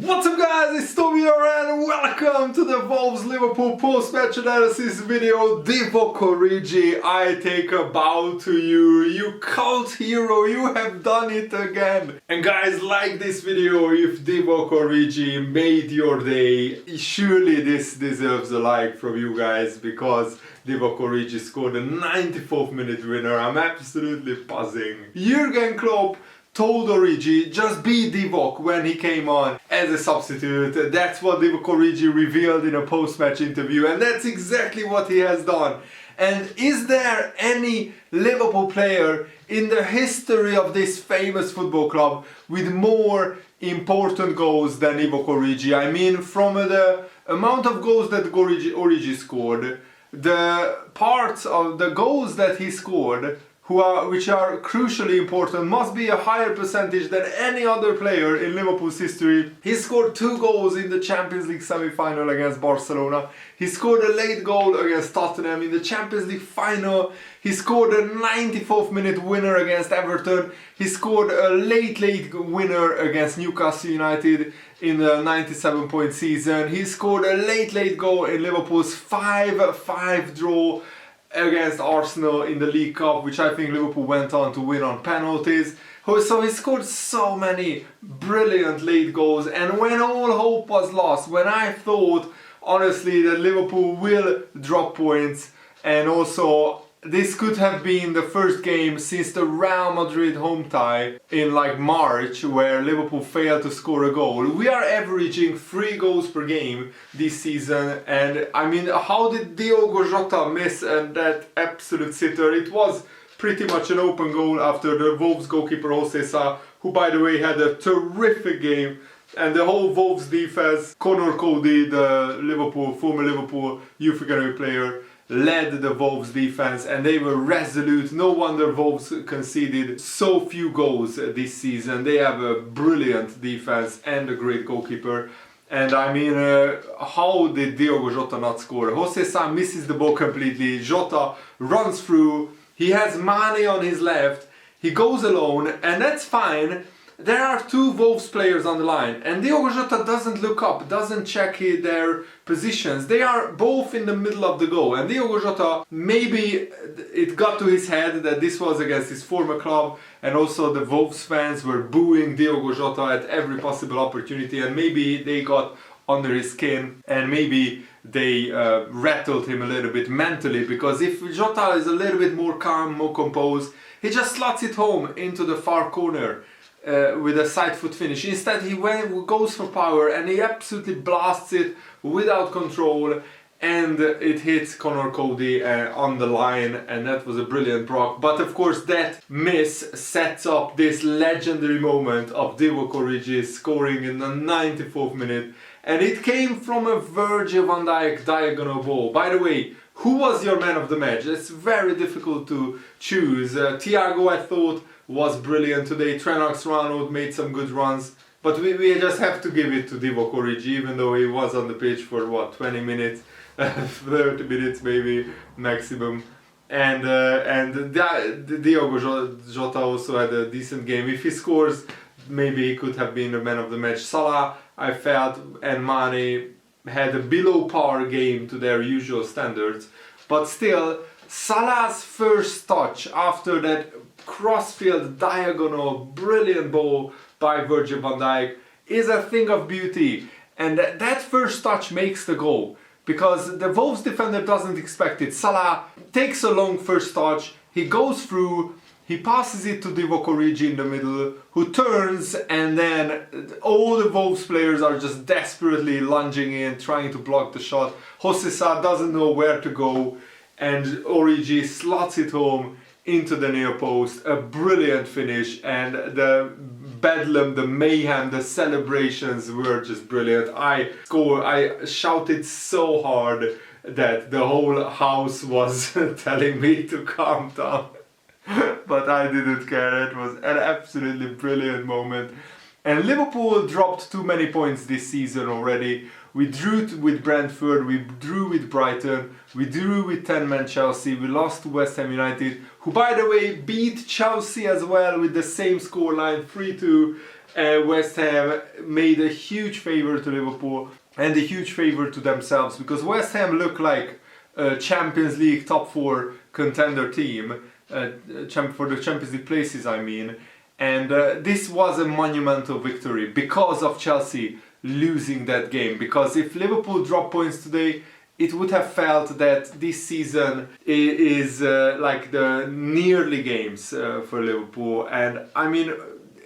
What's up guys, it's Tommy here and welcome to the Wolves-Liverpool post-match analysis video. Divock Origi, I take a bow to you, you cult hero, you have done it again. And guys, like this video if Divock Origi made your day. Surely this deserves a like from you guys because Divock Origi scored a 94th minute winner. I'm absolutely buzzing. Jurgen Klopp told Origi just be Divock when he came on as a substitute. That's what Divock Origi revealed in a post-match interview, and that's exactly what he has done. And is there any Liverpool player in the history of this famous football club with more important goals than Divock Origi? I mean, from the amount of goals that Origi scored, the parts of the goals that he scored which are crucially important, must be a higher percentage than any other player in Liverpool's history. He scored 2 goals in the Champions League semi-final against Barcelona. He scored a late goal against Tottenham in the Champions League final. He scored a 94th minute winner against Everton. He scored a late winner against Newcastle United in the 97-point season. He scored a late goal in Liverpool's 5-5 draw against Arsenal in the League Cup, which I think Liverpool went on to win on penalties. So he scored so many brilliant late goals, and when all hope was lost, when I thought honestly that Liverpool will drop points, and also this could have been the first game since the Real Madrid home tie in like March where Liverpool failed to score a goal. We are averaging 3 goals per game this season, and I mean, how did Diogo Jota miss that absolute sitter? It was pretty much an open goal after the Wolves goalkeeper Jose Sa, who by the way had a terrific game. And the whole Wolves defense, Conor Cody, the former Liverpool youth academy player, led the Wolves defense, and they were resolute. No wonder Wolves conceded so few goals this season. They have a brilliant defense and a great goalkeeper. And I mean, how did Diogo Jota not score? Jose Sa misses the ball completely. Jota runs through. He has Mane on his left. He goes alone, and that's fine. There are 2 Wolves players on the line, and Diogo Jota doesn't look up, doesn't check their positions. They are both in the middle of the goal, and Diogo Jota, maybe it got to his head that this was against his former club, and also the Wolves fans were booing Diogo Jota at every possible opportunity, and maybe they got under his skin, and maybe they rattled him a little bit mentally, because if Jota is a little bit more calm, more composed, he just slots it home into the far corner with a side foot finish. Instead he goes for power and he absolutely blasts it without control, and it hits Conor Cody on the line, and that was a brilliant block. But of course that miss sets up this legendary moment of Divock Origi scoring in the 94th minute, and it came from a Virgil van Dijk diagonal ball. By the way, who was your man of the match? It's very difficult to choose. Thiago, I thought, was brilliant today. Trent Alexander-Arnold made some good runs, but we just have to give it to Divock Origi, even though he was on the pitch for what, 20 minutes, 30 minutes maybe maximum. And Diogo Jota also had a decent game. If he scores, maybe he could have been the man of the match. Salah, I felt, and Mane had a below par game to their usual standards, but still Salah's first touch after that crossfield diagonal brilliant ball by Virgil van Dijk is a thing of beauty, and that first touch makes the goal because the Wolves defender doesn't expect it. Salah takes a long first touch, he goes through, he passes it to Divock Origi in the middle, who turns, and then all the Wolves players are just desperately lunging in, trying to block the shot. Jose Sa doesn't know where to go, and Origi slots it home into the near post. A brilliant finish, and the bedlam, the mayhem, the celebrations were just brilliant. I shouted so hard that the whole house was telling me to calm down. But I didn't care. It was an absolutely brilliant moment. And Liverpool dropped too many points this season already. We drew with Brentford, we drew with Brighton, we drew with 10-man Chelsea, we lost to West Ham United, who who by the way beat Chelsea as well with the same scoreline 3-2. West Ham made a huge favour to Liverpool and a huge favour to themselves, because West Ham look like a Champions League top 4 contender team, for the Champions League places I mean, and this was a monumental victory because of Chelsea losing that game, because if Liverpool drop points today, it would have felt that this season is like the nearly games for Liverpool. And I mean,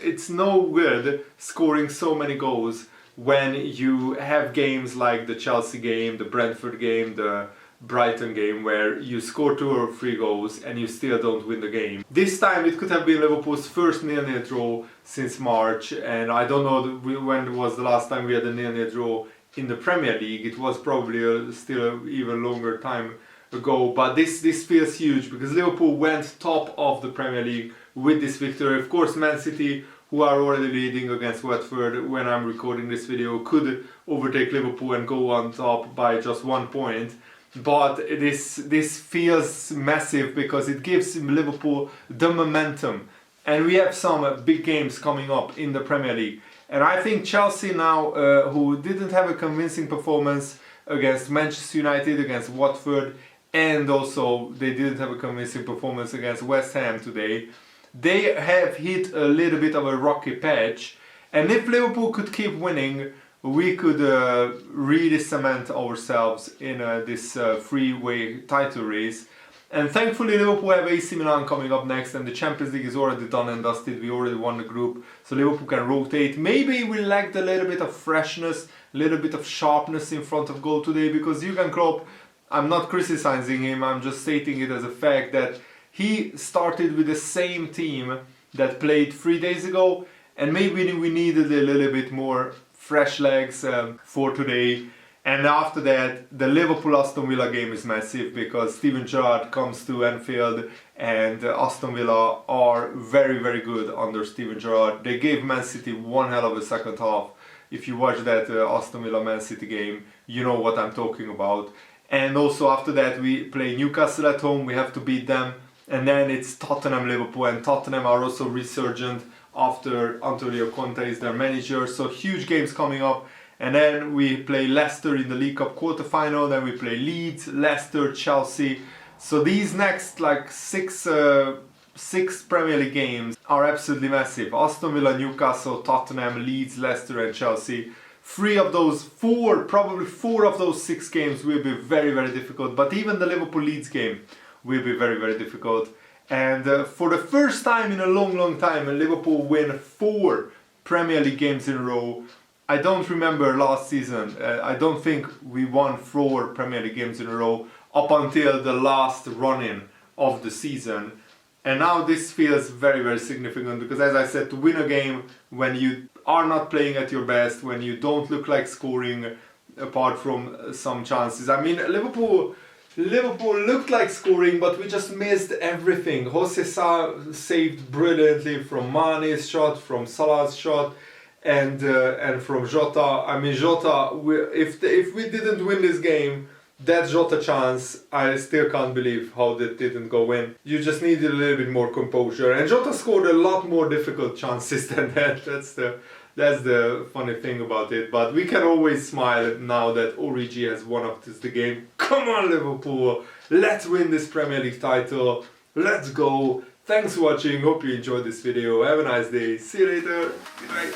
it's no good scoring so many goals when you have games like the Chelsea game, the Brentford game, the Brighton game, where you score 2 or 3 goals and you still don't win the game. This time it could have been Liverpool's first 0-0 draw since March, and I don't know when was the last time we had a 0-0 draw in the Premier League. It was probably still an even longer time ago, but this feels huge because Liverpool went top of the Premier League with this victory. Of course, Man City, who are already leading against Watford when I'm recording this video, could overtake Liverpool and go on top by just 1 point. But this feels massive because it gives Liverpool the momentum, and we have some big games coming up in the Premier League. And I think Chelsea now, who didn't have a convincing performance against Manchester United, against Watford, and also they didn't have a convincing performance against West Ham today, they have hit a little bit of a rocky patch. And if Liverpool could keep winning, we could really cement ourselves in this three-way title race. And thankfully Liverpool have AC Milan coming up next, and the Champions League is already done and dusted. We already won the group, so Liverpool can rotate. Maybe we lacked a little bit of freshness, a little bit of sharpness in front of goal today, because Jurgen Klopp, I'm not criticizing him, I'm just stating it as a fact that he started with the same team that played 3 days ago, and maybe we needed a little bit more fresh legs for today. And after that, the Liverpool-Aston Villa game is massive because Steven Gerrard comes to Anfield, and Aston Villa are very, very good under Steven Gerrard. They gave Man City one hell of a second half. If you watch that Aston Villa-Man City game, you know what I'm talking about. And also after that, we play Newcastle at home, we have to beat them. And then it's Tottenham-Liverpool, and Tottenham are also resurgent after Antonio Conte is their manager. So huge games coming up. And then we play Leicester in the League Cup quarter-final, then we play Leeds, Leicester, Chelsea. So these next like six Premier League games are absolutely massive. Aston Villa, Newcastle, Tottenham, Leeds, Leicester and Chelsea. Probably four of those 6 games will be very, very difficult. But even the Liverpool-Leeds game will be very, very difficult. And for the first time in a long, long time, Liverpool win 4 Premier League games in a row. I don't remember last season, I don't think we won 4 Premier League games in a row up until the last run-in of the season. And now this feels very, very significant because, as I said, to win a game when you are not playing at your best, when you don't look like scoring apart from some chances. I mean, Liverpool looked like scoring, but we just missed everything. Jose saved brilliantly from Mane's shot, from Salah's shot, and from Jota. I mean, Jota, if we didn't win this game, that Jota chance, I still can't believe how that didn't go in. You just needed a little bit more composure, and Jota scored a lot more difficult chances than that. That's the funny thing about it. But we can always smile now that Origi has won up the game. Come on, Liverpool! Let's win this Premier League title. Let's go! Thanks for watching. Hope you enjoyed this video. Have a nice day. See you later. Good night.